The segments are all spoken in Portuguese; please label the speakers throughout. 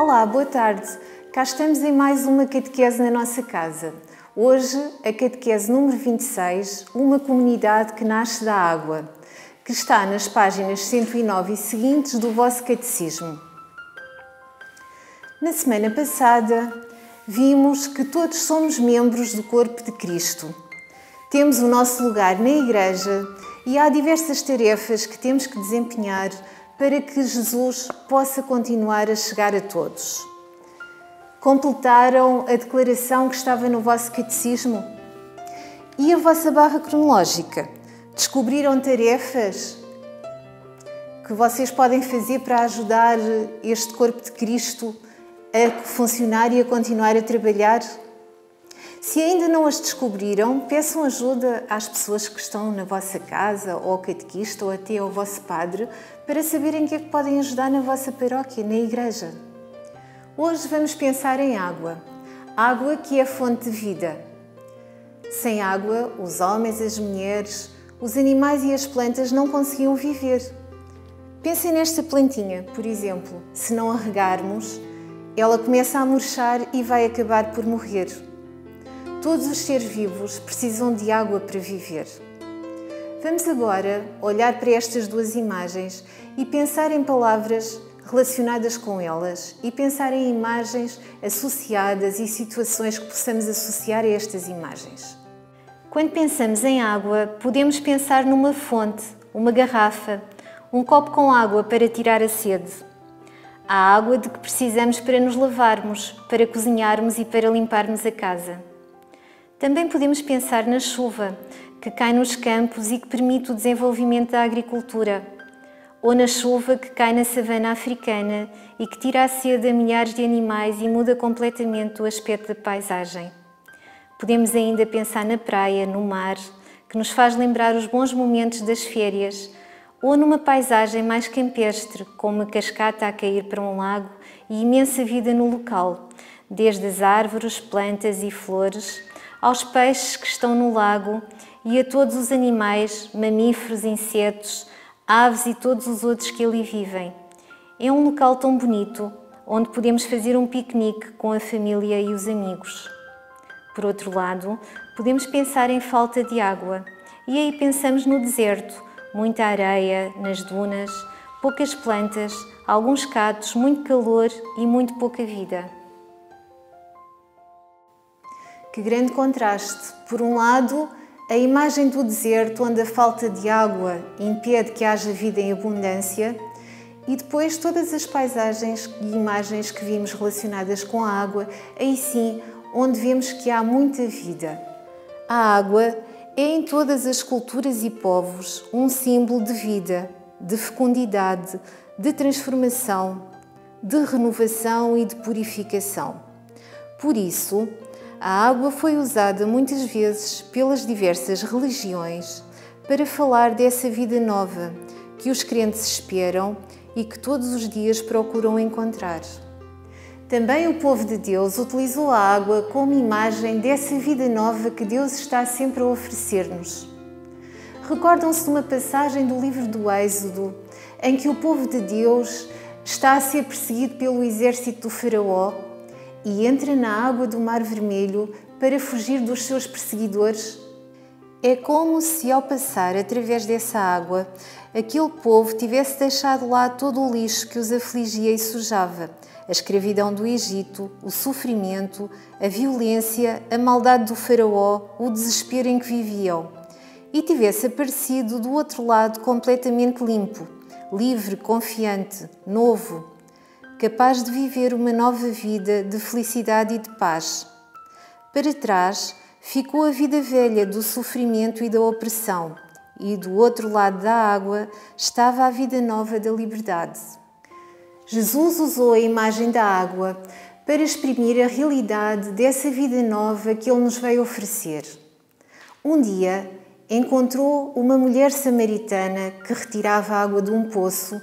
Speaker 1: Olá, boa tarde. Cá estamos em mais uma catequese na nossa casa. Hoje, a catequese número 26, uma comunidade que nasce da água, que está nas páginas 109 e seguintes do vosso catecismo. Na semana passada, vimos que todos somos membros do corpo de Cristo. Temos o nosso lugar na Igreja e há diversas tarefas que temos que desempenhar para que Jesus possa continuar a chegar a todos. Completaram a declaração que estava no vosso catecismo? E a vossa barra cronológica? Descobriram tarefas que vocês podem fazer para ajudar este corpo de Cristo a funcionar e a continuar a trabalhar? Se ainda não as descobriram, peçam ajuda às pessoas que estão na vossa casa, ou ao catequista, ou até ao vosso padre, para saberem o que é que podem ajudar na vossa paróquia, na igreja. Hoje vamos pensar em água. Água que é fonte de vida. Sem água, os homens, as mulheres, os animais e as plantas não conseguiam viver. Pensem nesta plantinha, por exemplo. Se não a regarmos, ela começa a murchar e vai acabar por morrer. Todos os seres vivos precisam de água para viver. Vamos agora olhar para estas duas imagens e pensar em palavras relacionadas com elas e pensar em imagens associadas e situações que possamos associar a estas imagens. Quando pensamos em água, podemos pensar numa fonte, uma garrafa, um copo com água para tirar a sede. A água de que precisamos para nos lavarmos, para cozinharmos e para limparmos a casa. Também podemos pensar na chuva, que cai nos campos e que permite o desenvolvimento da agricultura, ou na chuva que cai na savana africana e que tira a sede a milhares de animais e muda completamente o aspecto da paisagem. Podemos ainda pensar na praia, no mar, que nos faz lembrar os bons momentos das férias, ou numa paisagem mais campestre, com uma cascata a cair para um lago e imensa vida no local, desde as árvores, plantas e flores, aos peixes que estão no lago e a todos os animais, mamíferos, insetos, aves e todos os outros que ali vivem. É um local tão bonito, onde podemos fazer um piquenique com a família e os amigos. Por outro lado, podemos pensar em falta de água, e aí pensamos no deserto, muita areia, nas dunas, poucas plantas, alguns catos, muito calor e muito pouca vida. Que grande contraste! Por um lado, a imagem do deserto, onde a falta de água impede que haja vida em abundância, e depois todas as paisagens e imagens que vimos relacionadas com a água, aí sim, onde vemos que há muita vida. A água é em todas as culturas e povos um símbolo de vida, de fecundidade, de transformação, de renovação e de purificação. Por isso, a água foi usada muitas vezes pelas diversas religiões para falar dessa vida nova que os crentes esperam e que todos os dias procuram encontrar. Também o povo de Deus utilizou a água como imagem dessa vida nova que Deus está sempre a oferecer-nos. Recordam-se de uma passagem do livro do Êxodo, em que o povo de Deus está a ser perseguido pelo exército do faraó e entra na água do Mar Vermelho para fugir dos seus perseguidores? É como se, ao passar através dessa água, aquele povo tivesse deixado lá todo o lixo que os afligia e sujava, a escravidão do Egito, o sofrimento, a violência, a maldade do faraó, o desespero em que viviam, e tivesse aparecido do outro lado completamente limpo, livre, confiante, novo, capaz de viver uma nova vida de felicidade e de paz. Para trás ficou a vida velha do sofrimento e da opressão, e do outro lado da água estava a vida nova da liberdade. Jesus usou a imagem da água para exprimir a realidade dessa vida nova que Ele nos veio oferecer. Um dia, encontrou uma mulher samaritana que retirava água de um poço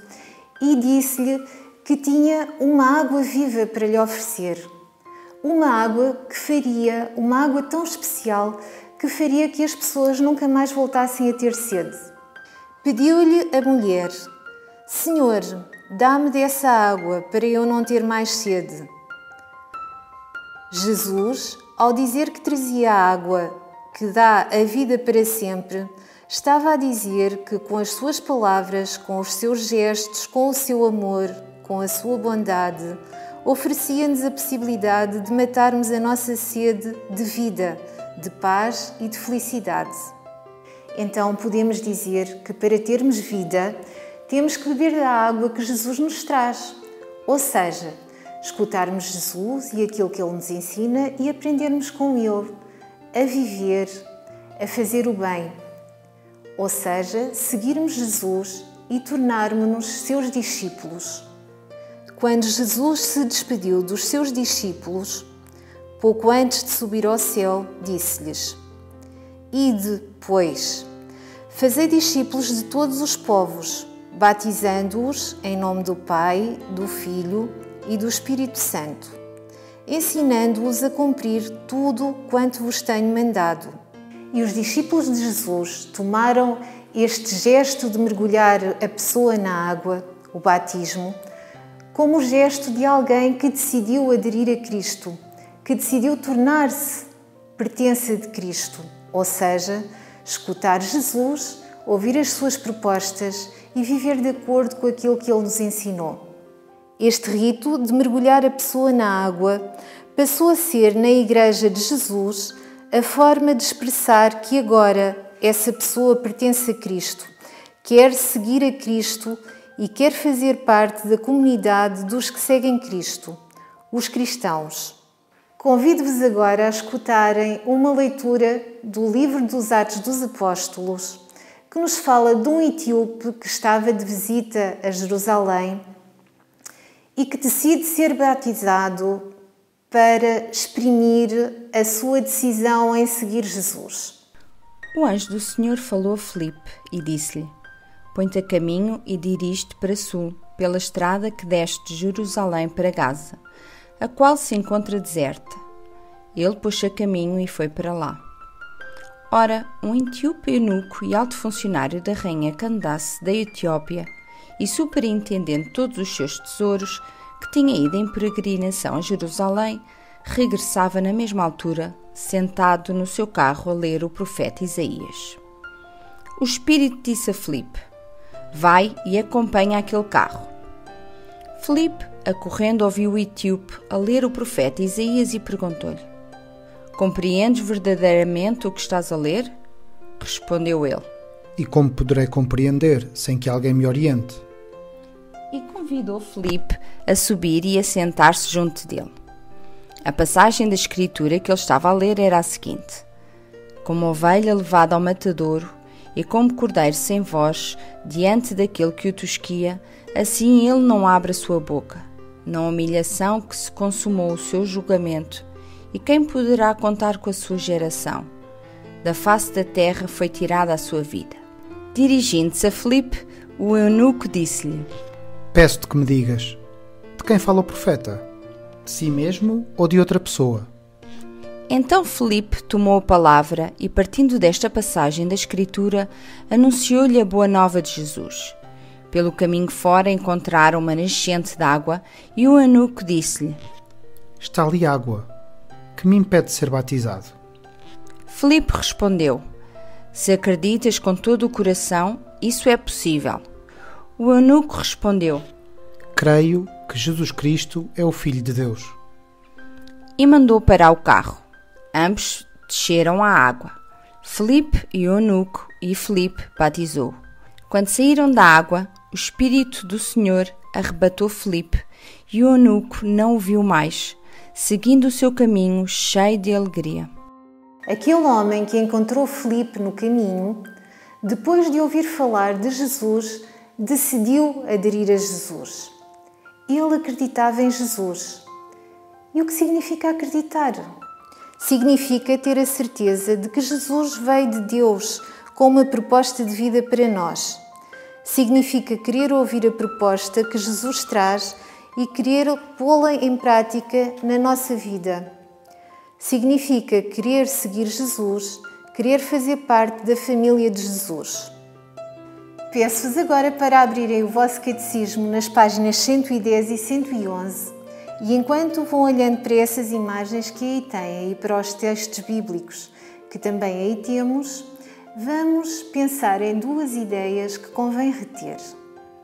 Speaker 1: e disse-lhe que tinha uma água viva para lhe oferecer. Uma água uma água tão especial que faria que as pessoas nunca mais voltassem a ter sede. Pediu-lhe a mulher: Senhor, dá-me dessa água para eu não ter mais sede. Jesus, ao dizer que trazia a água que dá a vida para sempre, estava a dizer que com as suas palavras, com os seus gestos, com o seu amor, com a sua bondade, oferecia-nos a possibilidade de matarmos a nossa sede de vida, de paz e de felicidade. Então podemos dizer que para termos vida, temos que beber da água que Jesus nos traz, ou seja, escutarmos Jesus e aquilo que Ele nos ensina e aprendermos com Ele a viver, a fazer o bem, ou seja, seguirmos Jesus e tornarmos-nos seus discípulos. Quando Jesus se despediu dos seus discípulos, pouco antes de subir ao céu, disse-lhes: Ide, pois, fazei discípulos de todos os povos, batizando-os em nome do Pai, do Filho e do Espírito Santo, ensinando-os a cumprir tudo quanto vos tenho mandado. E os discípulos de Jesus tomaram este gesto de mergulhar a pessoa na água, o batismo, como o gesto de alguém que decidiu aderir a Cristo, que decidiu tornar-se pertença de Cristo, ou seja, escutar Jesus, ouvir as suas propostas e viver de acordo com aquilo que Ele nos ensinou. Este rito de mergulhar a pessoa na água passou a ser, na Igreja de Jesus, a forma de expressar que agora essa pessoa pertence a Cristo, quer seguir a Cristo e quer fazer parte da comunidade dos que seguem Cristo, os cristãos. Convido-vos agora a escutarem uma leitura do livro dos Atos dos Apóstolos, que nos fala de um etíope que estava de visita a Jerusalém e que decide ser batizado para exprimir a sua decisão em seguir Jesus.
Speaker 2: O anjo do Senhor falou a Filipe e disse-lhe: Põe-te a caminho e dirige-te para sul, pela estrada que desce de Jerusalém para Gaza, a qual se encontra deserta. Ele pôs-se a caminho e foi para lá. Ora, um etíope eunuco e alto funcionário da rainha Candace da Etiópia e superintendente de todos os seus tesouros, que tinha ido em peregrinação a Jerusalém, regressava na mesma altura, sentado no seu carro a ler o profeta Isaías. O Espírito disse a Filipe: Vai e acompanha aquele carro. Filipe, acorrendo, ouviu o etíope a ler o profeta Isaías e perguntou-lhe: Compreendes verdadeiramente o que estás a ler? Respondeu ele:
Speaker 3: E como poderei compreender sem que alguém me oriente?
Speaker 2: E convidou Filipe a subir e a sentar-se junto dele. A passagem da Escritura que ele estava a ler era a seguinte: Como ovelha levada ao matadouro, e como cordeiro sem voz, diante daquele que o tosquia, assim ele não abre a sua boca. Na humilhação que se consumou o seu julgamento, e quem poderá contar com a sua geração? Da face da terra foi tirada a sua vida. Dirigindo-se a Filipe, o eunuco disse-lhe:
Speaker 3: Peço-te que me digas, de quem fala o profeta? De si mesmo ou de outra pessoa?
Speaker 2: Então Filipe tomou a palavra e, partindo desta passagem da Escritura, anunciou-lhe a boa nova de Jesus. Pelo caminho fora encontraram uma nascente de água e o eunuco disse-lhe:
Speaker 3: Está ali água, que me impede de ser batizado?
Speaker 2: Filipe respondeu: Se acreditas com todo o coração, isso é possível. O eunuco respondeu:
Speaker 3: Creio que Jesus Cristo é o Filho de Deus.
Speaker 2: E mandou parar o carro. Ambos desceram à água. Filipe e o eunuco, e Filipe batizou. Quando saíram da água, o Espírito do Senhor arrebatou Filipe, e o eunuco não o viu mais, seguindo o seu caminho cheio de alegria.
Speaker 1: Aquele homem que encontrou Filipe no caminho, depois de ouvir falar de Jesus, decidiu aderir a Jesus. Ele acreditava em Jesus. E o que significa acreditar? Significa ter a certeza de que Jesus veio de Deus com uma proposta de vida para nós. Significa querer ouvir a proposta que Jesus traz e querer pô-la em prática na nossa vida. Significa querer seguir Jesus, querer fazer parte da família de Jesus. Peço-vos agora para abrirem o vosso catecismo nas páginas 110 e 111 e enquanto vão olhando para essas imagens que aí têm e para os textos bíblicos que também aí temos, vamos pensar em duas ideias que convém reter.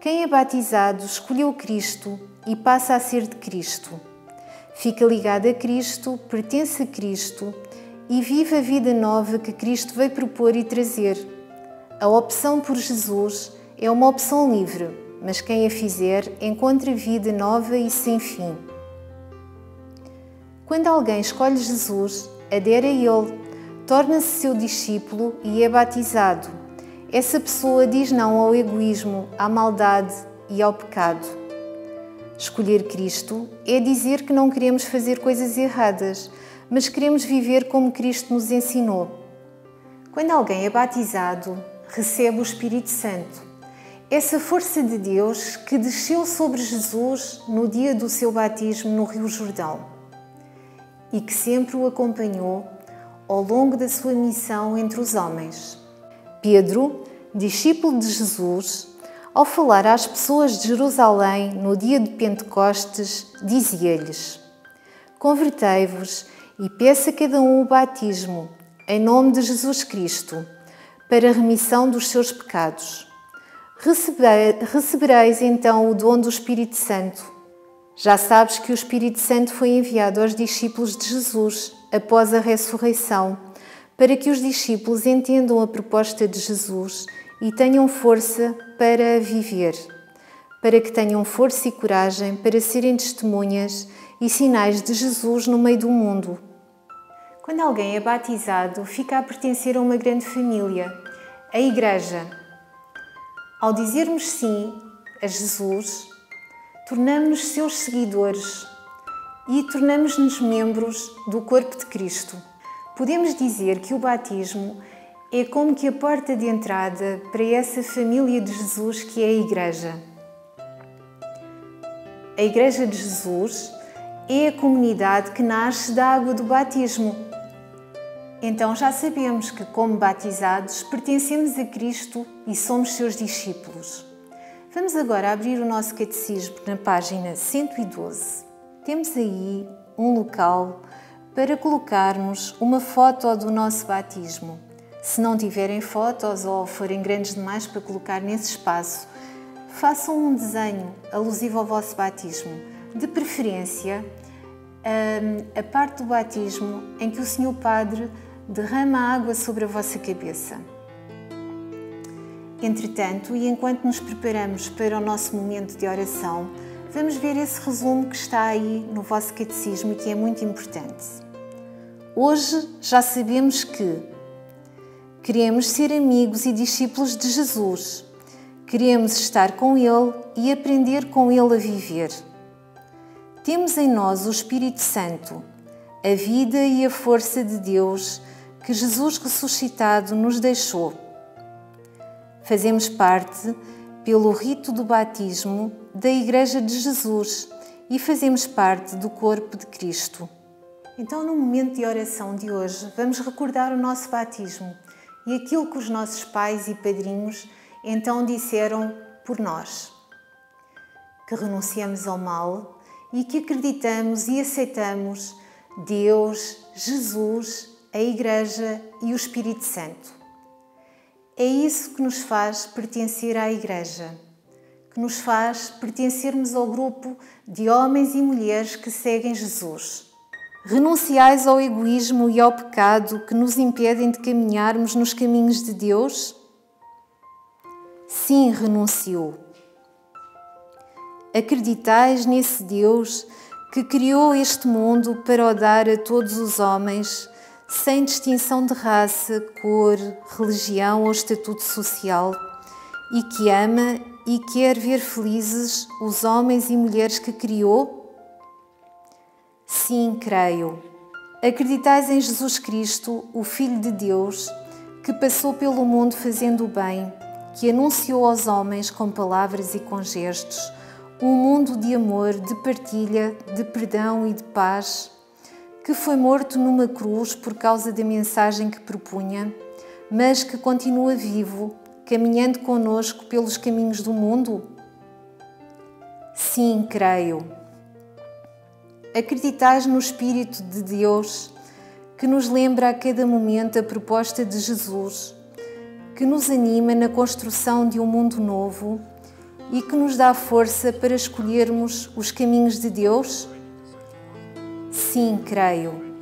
Speaker 1: Quem é batizado escolheu Cristo e passa a ser de Cristo. Fica ligado a Cristo, pertence a Cristo e vive a vida nova que Cristo veio propor e trazer. A opção por Jesus é uma opção livre, mas quem a fizer encontra vida nova e sem fim. Quando alguém escolhe Jesus, adere a Ele, torna-se seu discípulo e é batizado. Essa pessoa diz não ao egoísmo, à maldade e ao pecado. Escolher Cristo é dizer que não queremos fazer coisas erradas, mas queremos viver como Cristo nos ensinou. Quando alguém é batizado, recebe o Espírito Santo. Essa força de Deus que desceu sobre Jesus no dia do seu batismo no Rio Jordão e que sempre o acompanhou ao longo da sua missão entre os homens. Pedro, discípulo de Jesus, ao falar às pessoas de Jerusalém no dia de Pentecostes, dizia-lhes: Convertei-vos e peço a cada um o batismo, em nome de Jesus Cristo, para a remissão dos seus pecados. Recebereis então o dom do Espírito Santo. Já sabes que o Espírito Santo foi enviado aos discípulos de Jesus após a ressurreição, para que os discípulos entendam a proposta de Jesus e tenham força para a viver, para que tenham força e coragem para serem testemunhas e sinais de Jesus no meio do mundo. Quando alguém é batizado, fica a pertencer a uma grande família, a Igreja. Ao dizermos sim a Jesus, tornamos-nos seus seguidores e tornamos-nos membros do corpo de Cristo. Podemos dizer que o batismo é como que a porta de entrada para essa família de Jesus que é a Igreja. A Igreja de Jesus é a comunidade que nasce da água do batismo. Então já sabemos que, como batizados, pertencemos a Cristo e somos seus discípulos. Vamos agora abrir o nosso catecismo na página 112. Temos aí um local para colocarmos uma foto do nosso batismo. Se não tiverem fotos ou forem grandes demais para colocar nesse espaço, façam um desenho alusivo ao vosso batismo. De preferência, a parte do batismo em que o Senhor Padre derrama água sobre a vossa cabeça. Entretanto, e enquanto nos preparamos para o nosso momento de oração, vamos ver esse resumo que está aí no vosso catecismo e que é muito importante. Hoje já sabemos que queremos ser amigos e discípulos de Jesus. Queremos estar com Ele e aprender com Ele a viver. Temos em nós o Espírito Santo, a vida e a força de Deus que Jesus ressuscitado nos deixou. Fazemos parte, pelo rito do batismo, da Igreja de Jesus e fazemos parte do corpo de Cristo. Então, no momento de oração de hoje, vamos recordar o nosso batismo e aquilo que os nossos pais e padrinhos então disseram por nós. Que renunciamos ao mal e que acreditamos e aceitamos Deus, Jesus, a Igreja e o Espírito Santo. É isso que nos faz pertencer à Igreja, que nos faz pertencermos ao grupo de homens e mulheres que seguem Jesus. Renunciais ao egoísmo e ao pecado que nos impedem de caminharmos nos caminhos de Deus? Sim, renuncio. Acreditais nesse Deus que criou este mundo para o dar a todos os homens, sem distinção de raça, cor, religião ou estatuto social, e que ama e quer ver felizes os homens e mulheres que criou? Sim, creio. Acreditais em Jesus Cristo, o Filho de Deus, que passou pelo mundo fazendo o bem, que anunciou aos homens com palavras e com gestos um mundo de amor, de partilha, de perdão e de paz, que foi morto numa cruz por causa da mensagem que propunha, mas que continua vivo, caminhando conosco pelos caminhos do mundo? Sim, creio. Acreditais no Espírito de Deus, que nos lembra a cada momento a proposta de Jesus, que nos anima na construção de um mundo novo e que nos dá força para escolhermos os caminhos de Deus? Sim, creio.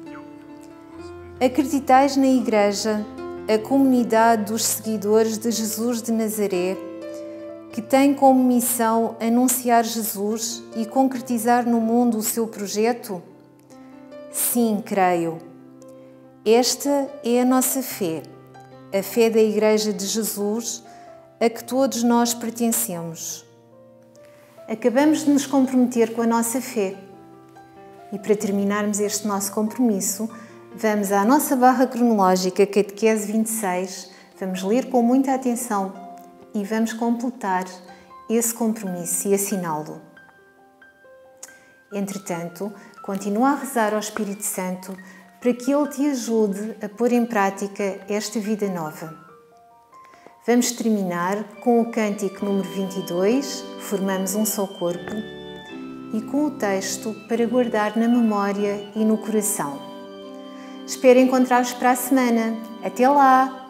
Speaker 1: Acreditais na Igreja, a comunidade dos seguidores de Jesus de Nazaré, que tem como missão anunciar Jesus e concretizar no mundo o seu projeto? Sim, creio. Esta é a nossa fé, a fé da Igreja de Jesus, a que todos nós pertencemos. Acabamos de nos comprometer com a nossa fé. E para terminarmos este nosso compromisso, vamos à nossa barra cronológica, Catequese 26, vamos ler com muita atenção e vamos completar esse compromisso e assiná-lo. Entretanto, continua a rezar ao Espírito Santo para que Ele te ajude a pôr em prática esta vida nova. Vamos terminar com o cântico número 22, Formamos um só corpo, e com o texto para guardar na memória e no coração. Espero encontrar-vos para a semana. Até lá!